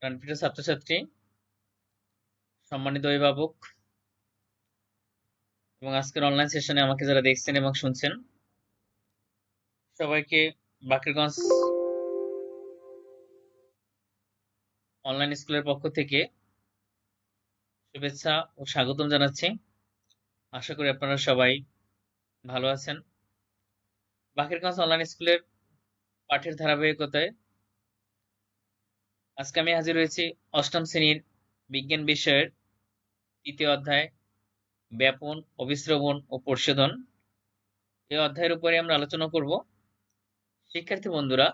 প্রাণপ্রিয় ছাত্রছাত্রী, সম্মানিত অভিভাবক এবং আজকের অনলাইন সেশনে আমাকে যারা দেখছেন এবং শুনছেন, সবাইকে বাকেরগঞ্জ অনলাইন স্কুলের পক্ষ থেকে শুভেচ্ছা ও স্বাগতম জানাচ্ছি। আশা করি আপনারা সবাই ভালো আছেন। বাকেরগঞ্জ অনলাইন স্কুলের পাঠের ধারাবাহিকতায় আজকে আমি হাজির হয়েছি অষ্টম শ্রেণীর বিজ্ঞান বিষয়ের তৃতীয় অধ্যায় ব্যাপন, অভিস্রবণ ও পরিশোধন। এই অধ্যায়ের উপরে আমরা আলোচনা করব। শিক্ষার্থী বন্ধুরা,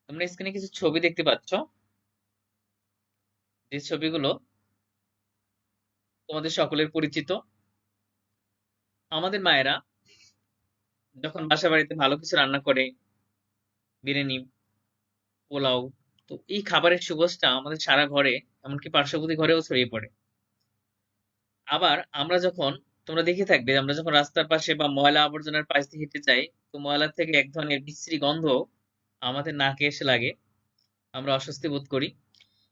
তোমরা স্ক্রিনে কিছু ছবি দেখতে পাচ্ছ, যে ছবিগুলো তোমাদের সকলের পরিচিত। আমাদের মায়েরা যখন বাসা বাড়িতে ভালো কিছু রান্না করে, বিরিয়ানি, পোলাও, তো এই খাবারের সুবাসটা আমাদের সারা ঘরে, এমনকি পার্শ্ববর্তী ঘরেও ছড়িয়ে পড়ে। আবার আমরা যখন, তোমরা দেখে থাকবে, আমরা যখন রাস্তার পাশে বা ময়লা আবর্জনার পাশ দিয়ে হেঁটে যাই, তো ময়লার থেকে এক ধরনের বিশ্রী গন্ধ আমাদের নাকে এসে লাগে, আমরা অস্বস্তি বোধ করি।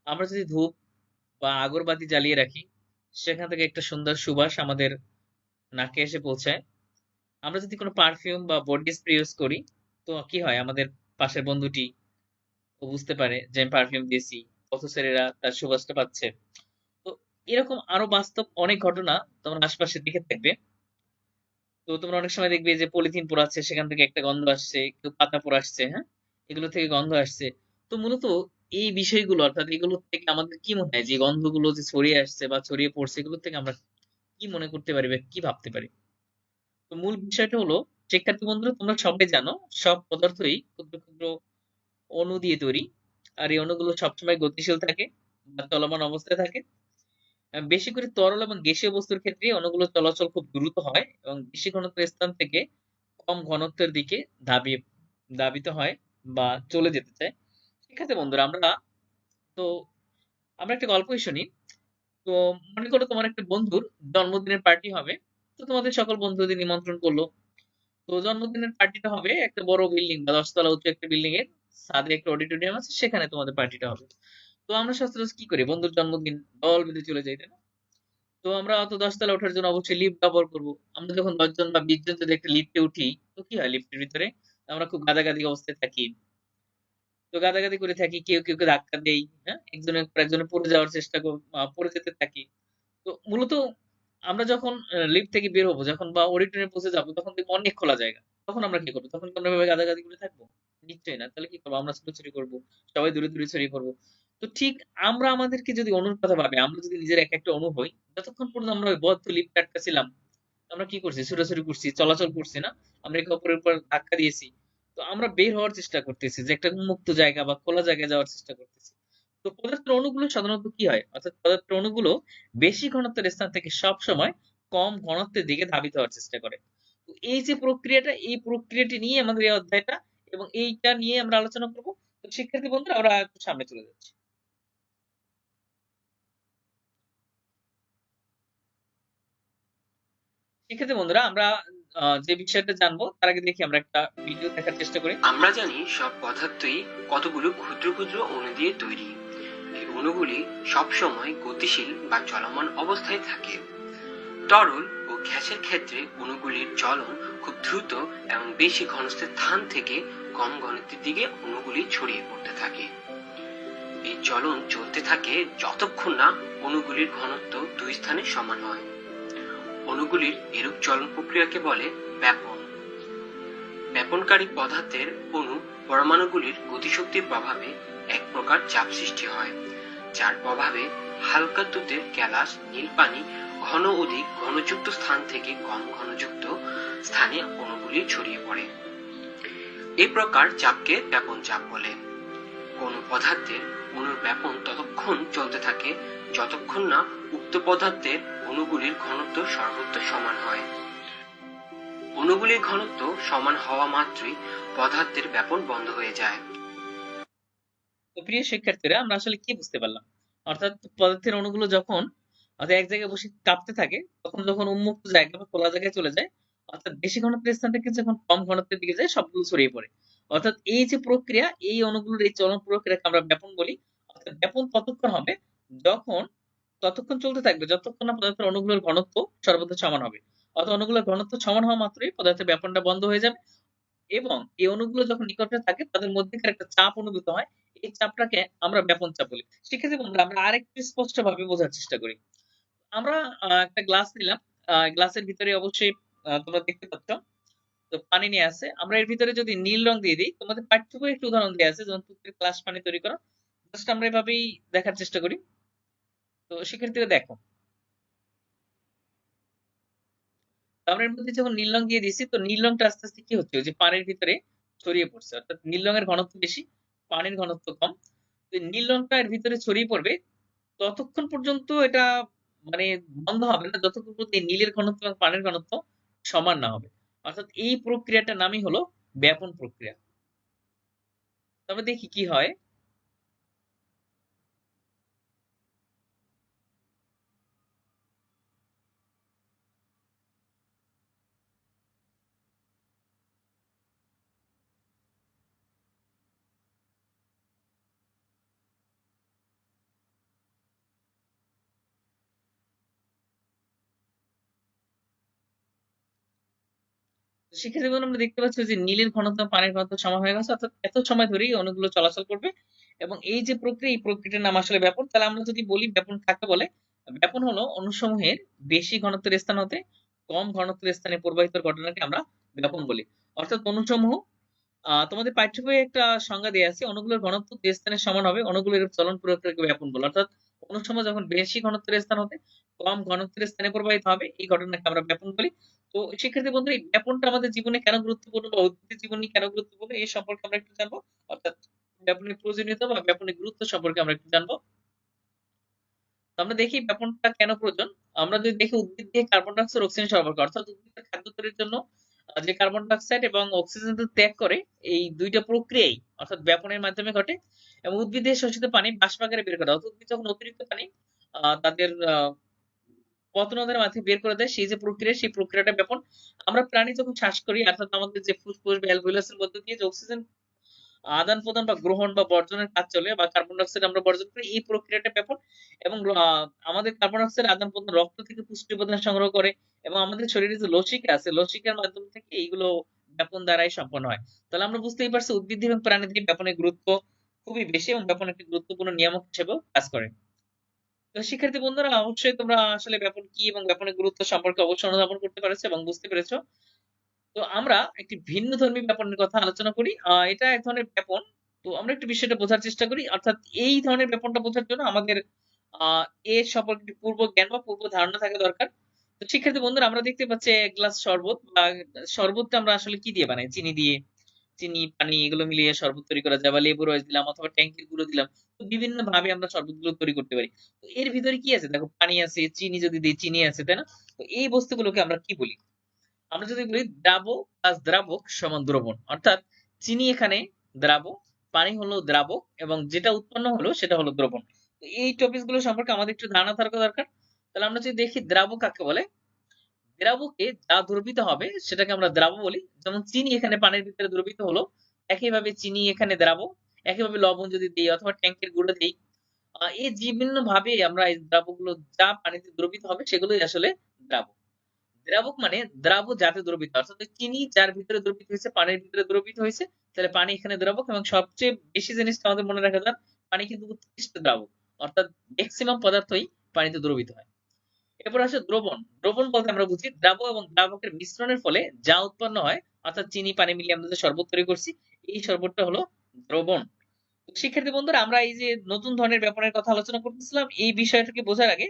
আমরা যদি ধূপ বা আগরবাতি জ্বালিয়ে রাখি, সেখান থেকে একটা সুন্দর সুবাস আমাদের নাকে এসে পৌঁছায়। আমরা যদি কোনো পারফিউম বা বডি স্প্রে ইউজ করি, তো কি হয়, আমাদের পাশের বন্ধুটি ও বুঝতে পারে যে আমি পারফিউম দিয়েছি, পথচারীরা তার সুবাসটা পাচ্ছে। তো এরকম আরো বাস্তব অনেক ঘটনা তোমার আশপাশে দেখে থাকবে। তো তোমরা অনেক সময় দেখবে যে পলিথিন পোড়াচ্ছে, সেখান থেকে একটা গন্ধ আসছে, কেউ পাতা পোড়াচ্ছে, হ্যাঁ, এগুলো থেকে গন্ধ আসছে। তো মূলত এই বিষয়গুলো, অর্থাৎ এগুলো থেকে আমাদের কি মনে হয়, যে গন্ধগুলো যে ছড়িয়ে আসছে বা ছড়িয়ে পড়ছে, এগুলো থেকে আমরা কি মনে করতে পারি বা কি ভাবতে পারি? তো মূল বিষয়টা হলো, শিক্ষার্থী বন্ধুরা, তোমরা সবাই জানো সব পদার্থই ক্ষুদ্র ক্ষুদ্র অণু দিয়ে তৈরি। আর এই অণুগুলো সবসময় গতিশীল থাকে বা চলমান অবস্থায় থাকে। বেশি করে তরল এবং গ্যাসীয় বস্তুর ক্ষেত্রে অণুগুলো চলাচল খুব দ্রুত হয় এবং বেশি ঘনত্বের স্থান থেকে কম ঘনত্বের দিকে ধাবি ধাবিত হয় বা চলে যেতে চায়। শিক্ষার্থী বন্ধুরা, তো আমরা একটা গল্পই শুনি। তো মনে করো তোমার একটা বন্ধুর জন্মদিনের পার্টি হবে। তো তোমাদের সকল বন্ধুদের নিমন্ত্রণ করলো। তো জন্মদিনের পার্টিটা হবে একটা বড় বিল্ডিং বা 10 তলা উঁচু একটা বিল্ডিং এর ছাদে একটা অডিটোরিয়াম আছে, সেখানে তোমাদের পার্টিটা হবে। তো আমরা সচরাচর কি করি, বন্ধুর জন্মদিন দল বেঁধে চলে যাই, তাই না? তো আমরা অত 10 তলা ওঠার জন্য অবশ্যই লিফট ব্যবহার করব। আমরা যখন 10 জন বা 20 জন যদি একটা লিফটে উঠি, তো কি হয়, লিফটের ভিতরে আমরা খুব গাদাগাদি অবস্থায় থাকি। তো গাদাগাদি করে থাকি, কেউ কেউ কে ধাক্কা দেই, হ্যাঁ, একজনের পর একজনের পড়ে যাওয়ার পড়ে যেতে থাকি। তো মূলত আমরা যখন লিফট থেকে বের হবো, যখন বা অডিটোরিয়ামে পৌঁছে যাবো, তখন দেখবো অনেক খোলা জায়গা। তখন আমরা কি করবো? তখন কি আমরা এভাবে গাদাগাদি করে থাকবো? নিশ্চয়ই না। তাহলে কি করবো? আমরা ছুটোছুটি করবো, সবাই দূরে দূরে ছড়িয়ে পড়বো। তো ঠিক আমরা আমাদেরকে যদি অণুর কথা ভাবি, আমরা যদি নিজের এক একটা অণু হই, যতক্ষণ পর্যন্ত আমরা ওই বদ্ধ লিফটে আটকা ছিলাম, আমরা কি করছি? ছুটোছুটি করছি, চলাচল করছি না? আমরা একে অপরের উপর ধাক্কা দিয়েছি। তো আমরা বের হওয়ার চেষ্টা করতেছি, যে একটা উন্মুক্ত জায়গা বা খোলা জায়গায় যাওয়ার চেষ্টা করতেছি। তো পদার্থের অণুগুলো সাধারণত কি হয়, অর্থাৎ পদার্থের অণুগুলো বেশি ঘনত্বের স্থান থেকে সব সময় কম ঘনত্বের দিকে ধাবিত হওয়ার চেষ্টা করে। তো এই যে প্রক্রিয়াটা, এই প্রক্রিয়াটি নিয়ে আমাদের এই অধ্যায়টা, এবং এইটা নিয়ে আমরা আলোচনা করব। তো শিক্ষার্থী বন্ধুরা, আমরা একটু সামনে চলে যাচ্ছি। শিক্ষার্থী বন্ধুরা, আমরা যে বিষয়টা জানবো তার আগে দেখি আমরা একটা ভিডিও দেখার চেষ্টা করি। আমরা জানি সব পদার্থই কতগুলো ক্ষুদ্র ক্ষুদ্র অণু দিয়ে তৈরি। এই অণুগুলি সবসময় গতিশীল বা চলমান অবস্থায় থাকে। তরল ও গ্যাসের ক্ষেত্রে অণুগুলির চলন খুব দ্রুত এবং বেশি ঘনত্বের স্থান থেকে কম ঘনত্বের দিকে অণুগুলি ছড়িয়ে পড়তে থাকে। এই চলন চলতে থাকে যতক্ষণ না অণুগুলির ঘনত্ব দুই স্থানে সমান হয়। অণুগুলির এরূপ চলন প্রক্রিয়াকে বলে ব্যাপন। ব্যাপনকারী পদার্থের অণু পরমাণুগুলির গতিশক্তির প্রভাবে এক প্রকার চাপ সৃষ্টি হয়, যার প্রভাবে হালকা দুধের গ্যালাস নীল পানি ঘন অধিক ঘনযুক্ত স্থান থেকে কম ঘনযুক্ত স্থানে অণুগুলি ছড়িয়ে পড়ে। এই প্রকার চাপকে ব্যাপন চাপ বলে। কোন পদার্থের অণুর ব্যাপন ততক্ষণ চলতে থাকে যতক্ষণ না উক্ত পদার্থের অণুগুলির ঘনত্ব সর্বত্র সমান হয়। অণুগুলির ঘনত্ব সমান হওয়া মাত্রই পদার্থের ব্যাপন বন্ধ হয়ে যায়। তো প্রিয় শিক্ষার্থীরা, আমরা আসলে কি বুঝতে পারলাম? অর্থাৎ পদার্থের অণুগুলো যখন, অর্থাৎ এক জায়গায় বসে কাঁপতে থাকে, তখন যখন উন্মুক্ত জায়গা বা খোলা জায়গায় চলে যায়, অর্থাৎ বেশি ঘনত্বের স্থান থেকে যখন কম ঘনত্বের দিকে যায়, সবগুলো ছড়িয়ে পড়ে। অর্থাৎ এই যে প্রক্রিয়া, এই অণুগুলোর এই চলন প্রক্রিয়াকে আমরা ব্যাপন বলি। অর্থাৎ ব্যাপন ততক্ষণ হবে যখন ততক্ষণ চলতে থাকবে যতক্ষণ না পদার্থের অণুগুলোর ঘনত্ব সর্বদা সমান হবে। অর্থাৎ অণুগুলোর ঘনত্ব সমান হওয়া মাত্রই পদার্থের ব্যাপনটা বন্ধ হয়ে যাবে এবং এই অণুগুলো যখন নিকটে থাকে তাদের মধ্যেকার একটা চাপ অনুভূত হয়। এই চাপটাকে আমরা ব্যাপন চাপ বলি। সেক্ষেত্রে বন্ধুরা আমরা আরেকটু স্পষ্টভাবে বোঝার চেষ্টা করি। আমরা একটা গ্লাস নিলাম। গ্লাসের ভিতরে অবশ্যই তোমরা দেখতে পাচ্ছ তো পানি নিয়ে আছে। আমরা এর ভিতরে যদি নীল রং দিয়ে দিই, তোমাদের পাঠ্যবইয়ে একটা উদাহরণ দেয়া আছে যেমন পুকুরের গ্লাস পানি তৈরি করা। জাস্ট আমরা এভাবেই দেখার চেষ্টা করি। তো সেক্ষেত্রে দেখো, তো আমরা এর মধ্যে যখন নীল রং দিয়ে দিয়েছি তো নীল রংটা আস্তে আস্তে কি হচ্ছে ওই যে পানির ভিতরে ছড়িয়ে পড়ছে। অর্থাৎ নীল রঙের ঘনত্ব বেশি, পানির ঘনত্ব কম। তো এই নীল রংটা এর ভিতরে ছড়িয়ে পড়বে ততক্ষণ পর্যন্ত এটা মানে বন্ধ হবে না যতক্ষণ পর্যন্ত এই নীলের ঘনত্ব এবং পানির ঘনত্ব সমান না হবে। অর্থাৎ এই প্রক্রিয়াটার নামই হলো ব্যাপন প্রক্রিয়া। তবে দেখি কি হয়। তো সেক্ষেত্রে যখন আমরা দেখতে পাচ্ছি যে নীলের ঘনত্ব পানির ঘনত্ব সমান হয়ে গেছে অর্থাৎ এত সময় ধরেই অণুগুলো চলাচল করবে এবং এই যে প্রক্রিয়া এই প্রক্রিয়াটার নাম আসলে ব্যাপন। তাহলে আমরা যদি বলি ব্যাপন কাকে বলে, ব্যাপন হলো অণুসমূহের বেশি ঘনত্বের স্থান হতে কম ঘনত্বের স্থানে প্রবাহিত ঘটনাকে আমরা ব্যাপন বলি। অর্থাৎ অণুসমূহ তোমাদের পাঠ্য বইয়ে একটা সংজ্ঞা দেয়া আছে অণুগুলোর ঘনত্ব যে স্থানে সমান হবে অণুগুলোর চলন প্রক্রিয়াকে ব্যাপন বলে। অর্থাৎ অণুসমূহ যখন বেশি ঘনত্বের স্থান হতে কম ঘনত্বের স্থানে প্রবাহিত হবে এই ঘটনাকে আমরা ব্যাপন বলি। তো সেক্ষেত্রে বন্ধুরা এই ব্যাপনটা আমাদের জীবনে কেন গুরুত্বপূর্ণ বা উদ্ভিদের জীবনে কেন গুরুত্বপূর্ণ এই সম্পর্কে আমরা একটু জানবো। অর্থাৎ ব্যাপনের প্রয়োজনীয়তা বা ব্যাপনের গুরুত্ব সম্পর্কে আমরা একটু জানবো। তো আমরা দেখি ব্যাপনটা কেন প্রয়োজন। আমরা যদি দেখি উদ্ভিদ দিয়ে কার্বন ডাই অক্সাইড অক্সিজেন সরবরাহ করে অর্থাৎ উদ্ভিদের খাদ্য তৈরির জন্য যে কার্বন ডাই অক্সাইড এবং অক্সিজেন ত্যাগ করে এই দুইটা প্রক্রিয়াই অর্থাৎ ব্যাপনের মাধ্যমে ঘটে এবং উদ্ভিদের শোষিত পানি বাষ্প আকারে বের করে দেয়। অর্থাৎ উদ্ভিদ যখন অতিরিক্ত পানি তাদের পতনদের মাধ্যমে বের করে দেয় সেই যে প্রক্রিয়া সেই প্রক্রিয়াটা ব্যাপন। আমরা প্রাণী যখন শ্বাস করি অর্থাৎ আমাদের যে ফুসফুস বা অ্যালভিওলাসের মধ্যে দিয়ে যে অক্সিজেন আদান প্রদান বা গ্রহণ বা বর্জনের কাজ চলে বা কার্বন ডাই অক্সাইড আমরা বর্জন করি এই প্রক্রিয়াটা ব্যাপন এবং আমাদের কার্বন ডাই অক্সাইড আদান প্রদান রক্ত থেকে পুষ্টি উপাদান সংগ্রহ করে এবং আমাদের শরীরে যে লসিকা আছে লসিকার মাধ্যম থেকে এইগুলো ব্যাপন দ্বারাই সম্পন্ন হয়। তাহলে আমরা বুঝতেই পারছি উদ্ভিদ এবং প্রাণীদের ব্যাপনের গুরুত্ব খুবই বেশি এবং ব্যাপন একটি গুরুত্বপূর্ণ নিয়ামক হিসেবেও কাজ করে। তো শিক্ষার্থী বন্ধুরা অবশ্যই তোমরা আসলে ব্যাপন কি এবং ব্যাপনের গুরুত্ব সম্পর্কে অবশ্যই অনুধাবন করতে পেরেছো এবং বুঝতে পেরেছো। তো আমরা একটি ভিন্ন ধর্মী ব্যাপনের কথা আলোচনা করি। এটা এক ধরনের ব্যাপন। তো আমরা একটু বিষয়টা বোঝার চেষ্টা করি। অর্থাৎ এই ধরনের ব্যাপনটা বোঝার জন্য আমাদের আহ এর সম্পর্কে একটু পূর্ব জ্ঞান বা পূর্ব ধারণা থাকা দরকার। তো শিক্ষার্থী বন্ধুরা আমরা দেখতে পাচ্ছি এক গ্লাস শরবত বা শরবতটা আমরা আসলে কি দিয়ে বানাই? চিনি দিয়ে। চিনি, পানি এগুলো মিলিয়ে শরবত তৈরি করা যায় বা লেবু রস দিলাম অথবা ট্যাংকের গুঁড়ো দিলাম। তো বিভিন্ন ভাবে আমরা শরবতগুলো তৈরি করতে পারি। তো এর ভিতরে কি আছে? দেখো পানি আছে, চিনি যদি দেই চিনি আছে, তাই না? তো এই বস্তুগুলোকে আমরা কি বলি? আমরা যদি বলি দ্রাবক প্লাস দ্রাবক সমান দ্রবণ অর্থাৎ চিনি এখানে দ্রাবক, পানি হলো দ্রাবক এবং যেটা উৎপন্ন হলো সেটা হলো দ্রবণ। তো এই টপিক গুলো সম্পর্কে আমাদের একটু ধারণা থাকা দরকার। তাহলে আমরা যদি দেখি দ্রাবক কাকে বলে, দ্রাবকে যা দ্রবীত হবে সেটাকে আমরা দ্রাবক বলি। যেমন চিনি এখানে পানির ভিতরে দ্রবীত হলো, একইভাবে চিনি এখানে দ্রাবক, একইভাবে লবণ যদি দিই অথবা ট্যাংকের গুঁড়ো দিই এই বিভিন্ন ভাবে আমরা এই দ্রাবকগুলো যা পানিতে দ্রবীত হবে সেগুলোই আসলে দ্রাবক। দ্রাবক মানে দ্রাব্য যাতে দ্রবীত অর্থাৎ ওই চিনি যার ভিতরে দ্রবীত হয়েছে পানির ভিতরে দ্রবীত হয়েছে তাহলে পানি এখানে দ্রাবক এবং সবচেয়ে বেশি জিনিসটা আমাদের মনে রাখা যাক পানি কিন্তু উৎকৃষ্ট দ্রাবক অর্থাৎ ম্যাক্সিমাম পদার্থই পানিতে দ্রবীত হয়। এরপর আসে দ্রবণ। দ্রবণ বলতে আমরা বুঝি দ্রাবক এবং দ্রাবকের মিশ্রণের ফলে যা উৎপন্ন হয় অর্থাৎ চিনি পানি মিলিয়ে আমরা যে শরবত তৈরি করছি এই শরবতটা হলো দ্রবণ। শিক্ষার্থী বন্ধুরা আমরা এই যে নতুন ধরনের ব্যাপারের কথা আলোচনা করতেছিলাম এই বিষয়টাকে বোঝার আগে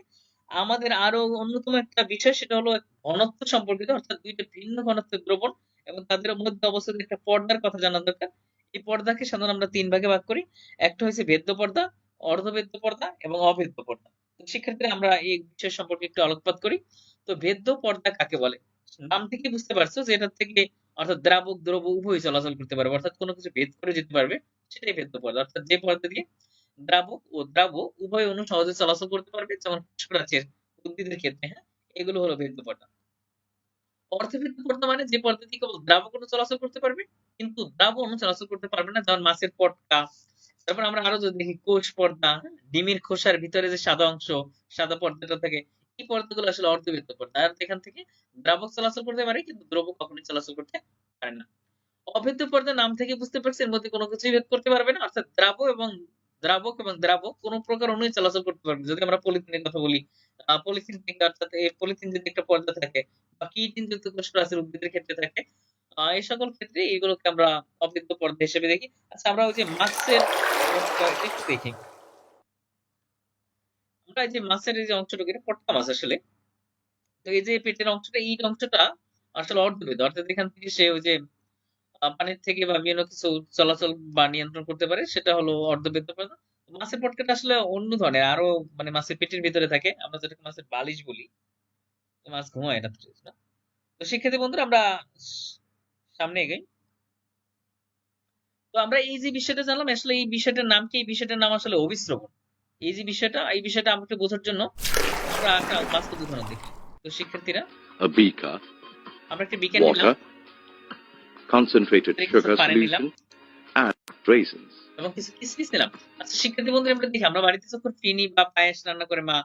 আমাদের আরো অন্যতম একটা বিষয় সেটা হলো ঘনত্ব সম্পর্কিত অর্থাৎ দুইটা ভিন্ন ঘনত্বের দ্রবণ এবং তাদের মধ্যে অবস্থিত একটা পর্দার কথা জানা দরকার। এই পর্দাকে সাধারণত আমরা তিন ভাগে ভাগ করি। একটা হচ্ছে ভেদ্য পর্দা, অর্ধভেদ্য পর্দা এবং অভেদ্য পর্দা। তো শিক্ষার্থীরা আমরা এই বিষয় সম্পর্কে একটু আলোকপাত করি। তো ভেদ্য পর্দা কাকে বলে? নাম থেকে বুঝতে পারছো যে এটা থেকে অর্থাৎ দ্রাবক দ্রব উভয় চলাচল করতে পারবে অর্থাৎ কোনো কিছু ভেদ করে যেতে পারবে সেটাই ভেদ্য পর্দা। অর্থাৎ যে পর্দা দিয়ে দ্রাবক ও দ্রাব্য উভয় অণু সহজে চলাচল করতে পারবে যেমন পুষ্করাজ্যের উদ্ভিদের ক্ষেত্রে, হ্যাঁ, এগুলো হলো ভেদ্য পর্দা। অর্ধভেদ্য পর্দা মানে যে পর্দা দিয়ে কেবল দ্রাবক অণু চলাচল করতে পারবে কিন্তু দ্রাব্য অণু চলাচল করতে পারবে না যেমন মাছের পটকা, তারপর আমরা আরো যদি দেখি কোষ পর্দা, হ্যাঁ? ডিমের খোসার ভিতরে যে সাদা অংশ, সাদা পর্দাটা থাকে, এই পর্দাগুলো আসলে অর্ধবৃত্ত পর্দা। আর এখান থেকে দ্রাবক চলাচল করতে পারে কিন্তু দ্রব কখনোই চলাচল করতে পারে না। অভেদ্য পর্দার নাম থেকে বুঝতে পারছি এর মধ্যে কোনো কিছুই ভেদ করতে পারবে না। অর্থাৎ দ্রাবক এবং দ্রাবক কোন প্রকার অণুই চলাচল করতে পারবে না। যদি আমরা পলিথিনের কথা বলি, পলিথিন থেকে অর্থাৎ এই পলিথিন যদি একটা পর্দা থাকে বা কিটিন যুক্ত কোষপ্রাচীর উদ্ভিদের ক্ষেত্রে থাকে, এই সকল ক্ষেত্রে এগুলোকে আমরা অভেদ্য পর্দা হিসেবে দেখি। আচ্ছা, আমরা ওই যে মাছের অংশটা একটু দেখি। আমরা এই যে মাছের এই যে অংশটুকু, এটা পটকা মাছ আসলে। তো এই যে পেটের অংশটা, এই অংশটা আসলে অর্ধবেদ, অর্থাৎ এখান থেকে সে ওই যে পানির থেকে বা বিভিন্ন কিছু চলাচল বা নিয়ন্ত্রণ করতে পারে, সেটা হলো অর্ধবেদ পর্দা। মাছের পটকাটা আসলে অন্য ধরনের, আরো মানে মাছের পেটের ভিতরে থাকে, আমরা যেটাকে মাছের বালিশ বলি। মাছ ঘুমায় রাত্রে না। তো সেক্ষেত্রে বন্ধুরা আমরা সামনে এগাই। তো আমরা এই যে বিষয়টা জানলাম, আসলে এই বিষয়টার নাম কি? এই বিষয়টার নাম আসলে অভিস্রবণ। এই যে বিষয়টা, এই বিষয়টা আমাকে বোঝার জন্য আমরা একটা বাস্তব উদাহরণ দেখি। তো শিক্ষার্থীরা, A beaker, আমরা একটা বিজ্ঞান নিলাম, water, concentrated এর কিছু sugar পানি নিলাম solution, and raisins. এবং কিছু কিসমিস নিলাম। আচ্ছা শিক্ষার্থী বন্ধুরা, আমরা দেখি আমরা বাড়িতে যখন ফিনি বা পায়েস রান্না করে মা,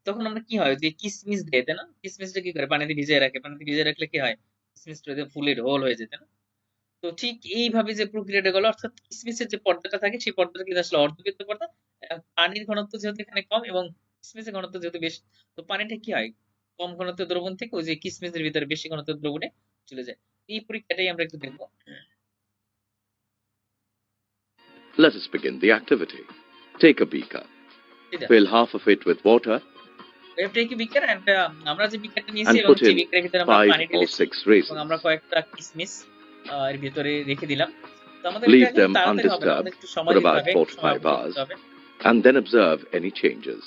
তখন আমরা কি হয় যে কিসমিস দেয়, তাই না? কিসমিসটা কি করে পানিতে ভিজিয়ে রাখে, পানিতে ভিজিয়ে রাখলে কি হয়, কিসমিসটা ফুলে ঢোল হয়ে যেত না? তো ঠিক এইভাবে যে প্রক্রিয়াটা গেল, অর্থাৎ কিসমিসের যে পর্দাটা থাকে সেই পর্দাটা কিন্তু আসলে অর্ধবৃত্ত পর্দা। পানির ঘনত্ব যেহেতু এখানে কম এবং কিসমিসের ঘনত্ব যেহেতু বেশি, তো পানিটা কি হয়, কম ঘনত্বের দ্রবণ থেকে ওই যে কিসমিসের ভিতরে বেশি ঘনত্বের দ্রবণে চলে যায়। এই পরীক্ষাটাই আমরা একটু দেখবো। Let us begin the activity. Take a beaker. এটা Fill half of it with water এটা কি বিকার, একটা আমরা যে বিকারটা নিয়েছি and এবং put যে in বিকারের ভিতরে আমরা 5 পানি or ঢেলেছি 6 এবং আমরা raisins. কয়েকটা কিসমিস এর ভিতরে রেখে দিলাম। তো আমাদের এটা Leave কিন্তু them তাড়াতাড়ি হবে না, আমাদের undisturbed একটু সময় for দিতে about হবে, 4 একটু to সময় 5 অপেক্ষা hours করতে হবে। and then observe any changes.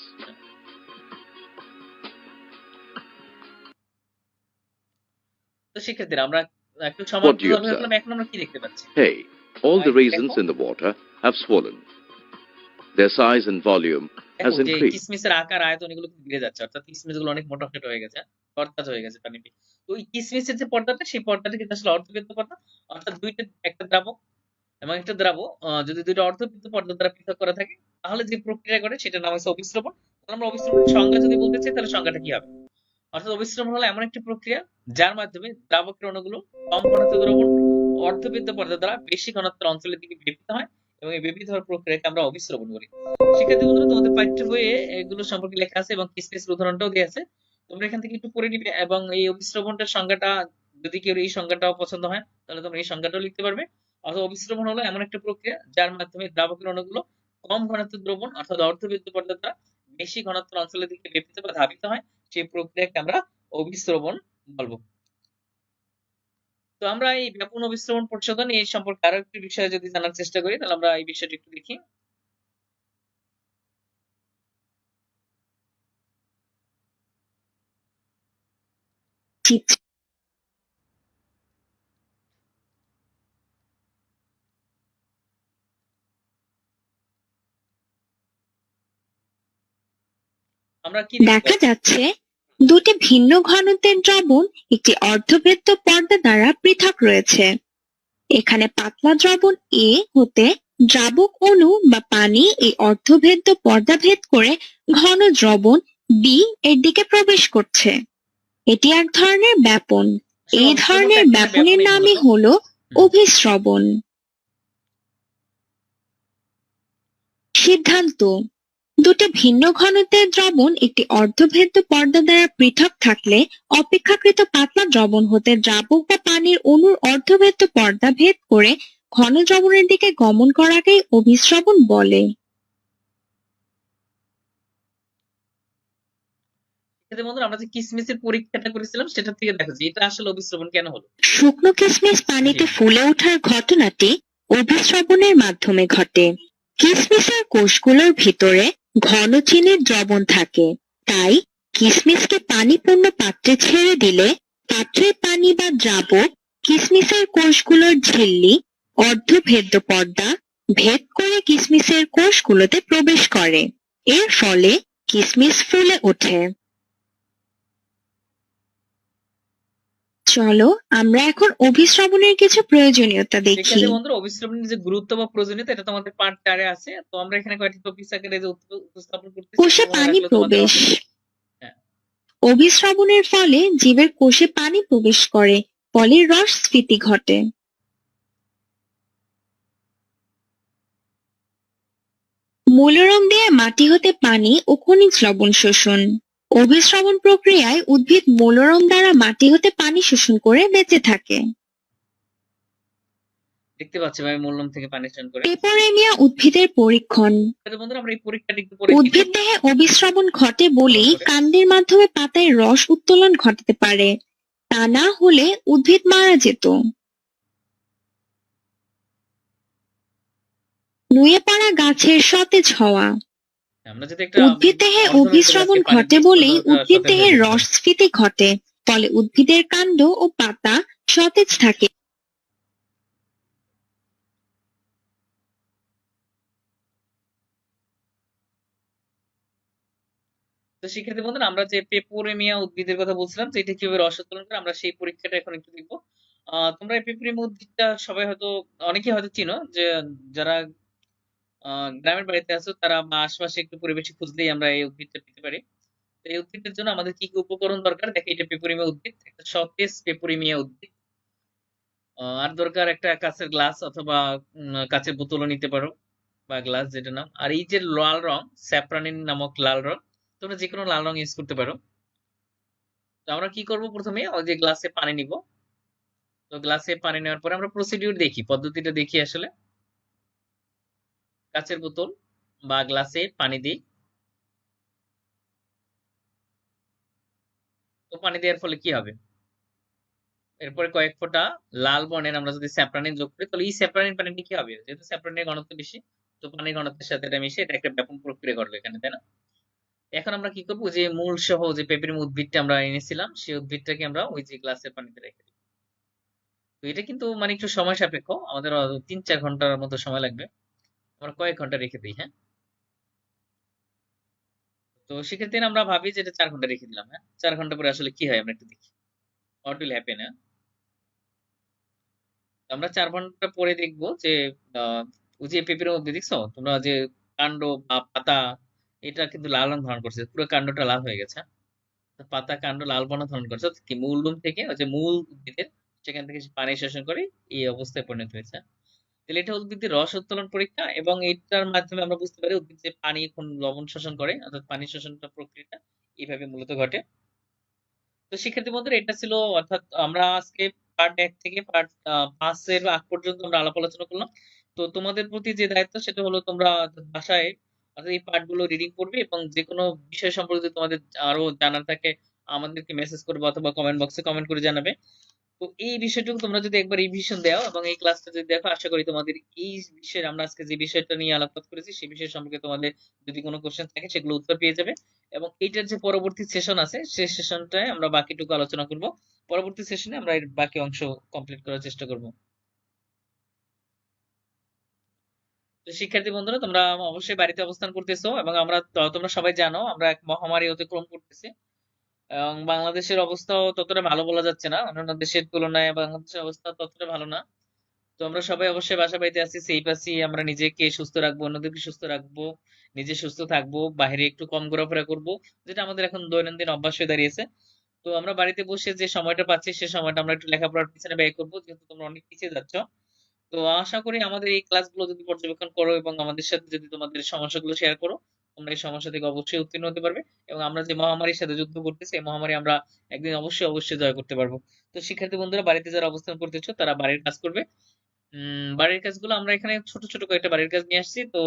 তো শিক্ষার্থীরা, আমরা একটু সময় What do you অপেক্ষা observe? করলাম, এখন আমরা কি দেখতে পাচ্ছি? Hey, all the দেখো, raisins in the water have swollen. Their size and volume has দেখো যে increased. কিসমিসের আকার আয়তন এগুলো কিন্তু বেড়ে যাচ্ছে, অর্থাৎ কিসমিস গুলো অনেক মোটা সোটা হয়ে গেছে, তরতাজা হয়ে গেছে পানিতে। তো ওই কিসমিসের যে পর্দাটা, সেই পর্দাটা কিন্তু আসলে অর্ধবৃত্ত পর্দা, অর্থাৎ দুইটা, একটা দ্রাবক এবং একটা দ্রাবক, যদি দুইটা অর্ধবৃত্ত পর্দা দ্বারা পৃথক করা থাকে, তাহলে যে প্রক্রিয়া করে সেটার নাম হচ্ছে অভিস্রবণ। তাহলে আমরা অভিস্রবণের সংজ্ঞা যদি বলতে চাই, তাহলে সংজ্ঞাটা কি হবে? অর্থাৎ অভিস্রবণ হলো এমন একটি প্রক্রিয়া যার মাধ্যমে দ্রাবকের অণুগুলো কম ঘনত্বের দ্রবণ অর্ধবৃত্ত পর্দা দ্বারা বেশি ঘনত্বের অঞ্চলের দিকে বেপিত হয়, এবং এই বেপিত হওয়ার প্রক্রিয়াকে আমরা অভিস্রবণ বলি। শিক্ষার্থী বন্ধুরা, তোমাদের পাঠ্য বইয়ে এগুলো সম্পর্কে লেখা আছে এবং কিসমিসের উদাহরণটাও দেওয়া আছে, তোমরা এখান থেকে একটু পড়ে নিবে। এবং এই অভিস্রবণটার সংজ্ঞাটা, যদি কেউ এই সংজ্ঞাটাও পছন্দ হয়, তাহলে তোমরা এই সংজ্ঞাটাও লিখতে পারবে। অর্থাৎ অভিস্রবণ হলো এমন একটা প্রক্রিয়া যার মাধ্যমে দ্রাবকের অণুগুলো কম ঘনত্বের দ্রবণ অর্থাৎ অর্ধবৃত্ত পর্দা দ্বারা বেশি ঘনত্বের অঞ্চলের দিকে বেপিত বা ধাবিত হয়, সেই প্রক্রিয়াকে আমরা অভিস্রবণ বলবো। তো আমরা এই ব্যাপন অভিস্রবণ প্রশোধন এই সম্পর্কে আরো একটি বিষয় যদি জানার চেষ্টা করি, তাহলে আমরা এই বিষয়টি একটু দেখি। আমরা কি দেখতে দেখা পাচ্ছি? যাচ্ছে দুটি ভিন্ন ঘনত্বের দ্রবণ একটি অর্ধবৃত্ত পর্দা দ্বারা পৃথক রয়েছে। এখানে পাতলা দ্রবণ এ হতে দ্রাবক অণু বা পানি এই অর্ধভেদ্য পর্দা ভেদ করে ঘন দ্রবণ বি এর দিকে প্রবেশ করছে। এটি এক ধরনের ব্যাপন। আসলে এই অভিস্রবণটা ধরনের এক ধরনের ব্যাপনের ব্যাপনই নামই মূলত। হলো অভিস্রবণ। সিদ্ধান্ত: দুটি ভিন্ন ঘনত্বের দ্রবণ একটি অর্ধভেদ্য পর্দা দ্বারা পৃথক থাকলে অপেক্ষাকৃত পাতলা দ্রবণ হতে দ্রাবক বা পানির অণুর অর্ধভেদ্য পর্দা ভেদ করে ঘন দ্রবণের দিকে গমন করাকেই অভিস্রবণ বলে। এতে বন্ধুরা, আমরা যে কিসমিসের পরীক্ষাটা করেছিলাম সেটা থেকে দেখো যে এটা আসলে অভিস্রবণ কেন হলো। শুকনো কিসমিস পানিতে ফুলে ওঠার ঘটনাটি অভিস্রবণের মাধ্যমে ঘটে। কিসমিসের কোষগুলোর ভিতরে ঘন চিনির দ্রবণ থাকে, তাই কিসমিসকে পানিপূর্ণ পাত্রে ছেড়ে দিলে পাত্রের পানি বা দ্রাবক কিসমিসের কোষগুলোর ঝিল্লি অর্ধভেদ্য পর্দা ভেদ করে কিসমিসের কোষগুলোতে প্রবেশ করে। এর ফলে কিসমিস ফুলে ওঠে। চলো আমরা এখন অভিশ্রবণের কিছু প্রয়োজনীয়তা দেখি। শিক্ষার্থী বন্ধুরা, অভিশ্রবণের যে গুরুত্ব বা প্রয়োজনীয়তা এটা তোমাদের পার্ট 4 এ আছে। তো আমরা এখানে কয়েকটি টপিক আকারে যে উপস্থাপন করতেছি, কোষে এটা মনে পানি রাখলে তোমাদের প্রবেশ। হ্যাঁ, অভিশ্রবণের ফলে জীবের কোষে পানি প্রবেশ করে, ফলে রস স্ফীতি ঘটে। মূলরম দিয়ে মাটি হতে পানি ও খনিজ লবণ শোষণ। অভিশ্রবণ প্রক্রিয়ায় উদ্ভিদ মূলরম দ্বারা মাটি হতে পানি শোষণ করে বেঁচে থাকে। দেখতে পাচ্ছি ভাই মূলম থেকে পানি শোষণ করে। পেপোরেমিয়া উদ্ভিদের পরীক্ষণ। তো বন্ধুরা আমরা এই পরীক্ষাটি একটু পরে উদ্ভিদ দেহে অভিশ্রবণ ঘটে বলেই কাণ্ডের মাধ্যমে পাতায় রস উত্তোলন ঘটাতে পারে, তা না হলে উদ্ভিদ মারা যেত। নুয়ে পড়া গাছের সতেজ হওয়া। আমরা যদি একটা উদ্ভিদ দেহে অর্ধনমিত অভিশ্রবণ গাছকে পানি ঘটে দিই, বলেই তো ওটা উদ্ভিদ সতেজ দেহে হয়ে যেতে রস পারে। স্ফীতি ঘটে, ফলে উদ্ভিদের কাণ্ড ও পাতা সতেজ থাকে। তো শিক্ষার্থী বন্ধুরা, আমরা যে পেপোরেমিয়া উদ্ভিদের কথা বলছিলাম যে এটা কিভাবে রস উত্তোলন করে, আমরা সেই পরীক্ষাটা এখন একটু দেখবো। তোমরা এই পেপোরেমিয়া উদ্ভিদটা সবাই হয়তো অনেকেই হয়তো চিনো, যে যারা গ্রামের বাড়িতে আছো তারা বা আশপাশে একটু পরিবেশে খুঁজলেই আমরা এই উদ্ভিদটা পেতে পারি। তো এই উদ্ভিদের জন্য আমাদের কি কি উপকরণ দরকার, দেখে এটা পেপোরেমিয়া উদ্ভিদ, একটা সতেজ পেপোরেমিয়া উদ্ভিদ। আর দরকার একটা কাঁচের গ্লাস অথবা কাঁচের বোতলও নিতে পারো, বা গ্লাস যেটা নাম। আর এই যে লাল রং, স্যাফরানিন নামক লাল রং, তোমরা যে কোনো লাল রং ইউজ করতে পারো। তো আমরা কি করব, প্রথমে ওই যে গ্লাসে পানি নিব। তো গ্লাসে পানি নেওয়ার পরে আমরা প্রসিডিউর দেখি, পদ্ধতিটা দেখি আসলে। কাঁচের বোতল বা গ্লাসে পানি দিই। তো পানি দেওয়ার ফলে কি হবে, এরপরে কয়েক ফোঁটা লাল বর্ণের আমরা যদি স্যাফরানিন যোগ করি, তাহলে এই স্যাফরানিন পানিটি কি হবে, যেহেতু স্যাফরানিনের ঘনত্ব বেশি, তো পানির ঘনত্বের সাথে এটা মিশে এটা একটা ব্যাপন প্রক্রিয়া ঘটলো এখানে, তাই না? এখন আমরা কি করবো, যে মূল সহ যে পেপেরিম উদ্ভিদটা আমরা এনেছিলাম, সেই উদ্ভিদটাকে আমরা ওই যে গ্লাসের পানিতে রেখে দিই। তো এটা কিন্তু মানে একটু সময় সাপেক্ষ, আমাদের 3-4 ঘন্টার মতো সময় লাগবে। আমরা কয়েক ঘন্টা রেখে দিই, হ্যাঁ। তো সেক্ষেত্রে আমরা ভাবি যে এটা 4 ঘন্টা রেখে দিলাম, হ্যাঁ। 4 ঘন্টা পরে আসলে কি হয় আমরা একটু দেখি, হোয়াট উইল হ্যাপেন, হ্যাঁ। তো আমরা 4 ঘন্টা পরে দেখবো যে ওই যে পেঁপের মধ্যে দেখছো তোমরা, যে কাণ্ড বা পাতা, এটা কিন্তু লাল রং ধারণ করছে, পুরো কাণ্ডটা লাল হয়ে গেছে। তো পাতা কাণ্ড লাল বর্ণ ধারণ করছে, অর্থাৎ কি মূল রূপ থেকে ওই যে মূল উদ্ভিদের সেখান থেকে সে পানি শোষণ করে এই অবস্থায় পরিণত হয়েছে। তাহলে এটা উদ্ভিদের রস উত্তোলন পরীক্ষা, এবং এটার মাধ্যমে আমরা বুঝতে পারি উদ্ভিদ যে পানি কোন লবণ শোষণ করে, অর্থাৎ পানি শোষণটা প্রক্রিয়াটা এইভাবে মূলত ঘটে। তো শিক্ষার্থী বন্ধুরা, এটা ছিল, অর্থাৎ আমরা আজকে পার্ট 1 থেকে পার্ট 5 এর আগ পর্যন্ত আমরা আলাপ আলোচনা করলাম। তো তোমাদের প্রতি যে দায়িত্ব সেটা হলো তোমরা বাসায় অর্থাৎ এই পার্ট গুলো রিডিং করবে, এবং যে কোনো বিষয় সম্পর্কে যদি তোমাদের আরো জানার থাকে আমাদেরকে মেসেজ করবে অথবা কমেন্ট বক্সে কমেন্ট করে জানাবে। তো এই বিষয়টুকু তোমরা যদি একবার রিভিশন দাও এবং এই ক্লাসটা যদি দেখো, আশা করি তোমাদের এই বিষয়ে, আমরা আজকে যে বিষয়টা নিয়ে আলোকপাত করেছি সেই বিষয় সম্পর্কে তোমাদের যদি কোনো কোশ্চেন থাকে সেগুলো উত্তর পেয়ে যাবে। এবং এইটার যে পরবর্তী সেশন আছে সেই সেশনটায় আমরা বাকিটুকু আলোচনা করব। পরবর্তী সেশনে আমরা এর বাকি অংশ কমপ্লিট করার চেষ্টা করব। তো শিক্ষার্থী বন্ধুরা, তোমরা অবশ্যই বাড়িতে অবস্থান করতেছো, এবং আমরা তোমরা সবাই জানো আমরা এক মহামারী অতিক্রম করতেছি, এবং বাংলাদেশের অবস্থাও ততটা ভালো বলা যাচ্ছে না, অন্যান্য দেশের তুলনায় বাংলাদেশের অবস্থা ততটা ভালো না। তো আমরা সবাই অবশ্যই বাসা বাড়িতে আছি, সেফ আছি, আমরা নিজেকে সুস্থ রাখবো, অন্যদেরকে সুস্থ রাখবো, নিজে সুস্থ থাকবো, বাইরে একটু কম ঘোরাফেরা করবো, যেটা আমাদের এখন দৈনন্দিন অভ্যাস হয়ে দাঁড়িয়েছে। তো আমরা বাড়িতে বসে যে সময়টা পাচ্ছি সে সময়টা আমরা একটু লেখাপড়ার পিছনে ব্যয় করবো, যেহেতু তোমরা অনেক পিছিয়ে যাচ্ছ। তো আশা করি আমাদের এই ক্লাসগুলো যদি পর্যবেক্ষণ করো এবং আমাদের সাথে যদি তোমাদের সমস্যাগুলো শেয়ার করো, তোমরা এই সমস্যা থেকে অবশ্যই উত্তীর্ণ হতে পারবে, এবং আমরা যে মহামারীর সাথে যুদ্ধ করতেছি এই মহামারী আমরা একদিন অবশ্যই অবশ্যই জয় করতে পারবো। তো শিক্ষার্থী বন্ধুরা, বাড়িতে যারা অবস্থান করতেছো তারা বাড়ির কাজ করবে। বাড়ির কাজগুলো আমরা এখানে ছোট ছোট কয়েকটা বাড়ির কাজ নিয়ে আসছি। তো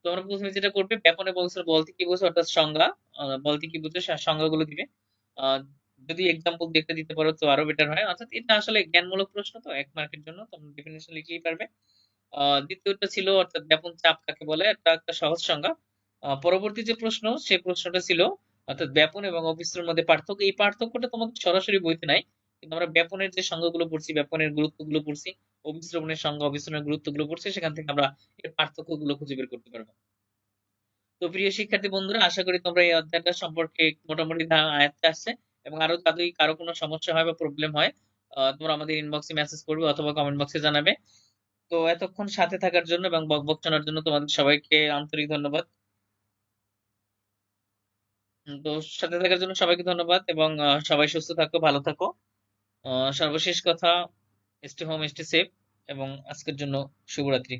তোমরা প্রথমে যেটা করবে, ব্যাপনে বলছো বলতে কি বোঝো, অর্থাৎ সংজ্ঞা, বলতে কি বুঝো সংজ্ঞাগুলো দিবে। আহ, যদি এক্সাম্পল দেখতে দিতে পারো তো আরো বেটার হয়, অর্থাৎ এটা আসলে জ্ঞানমূলক প্রশ্ন, তো 1 মার্কের জন্য তোমরা ডেফিনেশন লিখেই পারবে। দ্বিতীয়টা ছিল অর্থাৎ ব্যাপন চাপ কাকে বলে, এটা একটা সহজ সংজ্ঞা। পরবর্তী যে প্রশ্ন সেই প্রশ্নটা ছিল অর্থাৎ ব্যাপন এবং অবিশ্রের মধ্যে পার্থক্য, এই পার্থক্যটা তোমাদের সরাসরি বইতে নাই, কিন্তু আমরা ব্যাপনের যে সংজ্ঞাগুলো পড়ছি, ব্যাপনের গুরুত্বগুলো পড়ছি, অবিশ্রবণের সংজ্ঞা অবিশ্রবণের গুরুত্বগুলো পড়ছি, সেখান থেকে আমরা এর পার্থক্যগুলো খুঁজে বের করতে পারবো। তো প্রিয় শিক্ষার্থী বন্ধুরা, আশা করি তোমরা এই অধ্যায়টা সম্পর্কে মোটামুটি আয়ত্তে আসছে, এবং আরো যদি কারো কোনো সমস্যা হয় বা প্রবলেম হয় তোমরা আমাদের ইনবক্সে মেসেজ করবে অথবা কমেন্ট বক্সে জানাবে। তো এতক্ষণ সাথে থাকার জন্য এবং বকবক শোনার জন্য তোমাদের সবাইকে আন্তরিক ধন্যবাদ। তো সাথে থাকার জন্য সবাইকে ধন্যবাদ এবং সবাই সুস্থ থাকো, ভালো থাকো। সর্বশেষ কথা, স্টে হোম, স্টে সেফ এবং আজকের জন্য শুভরাত্রি।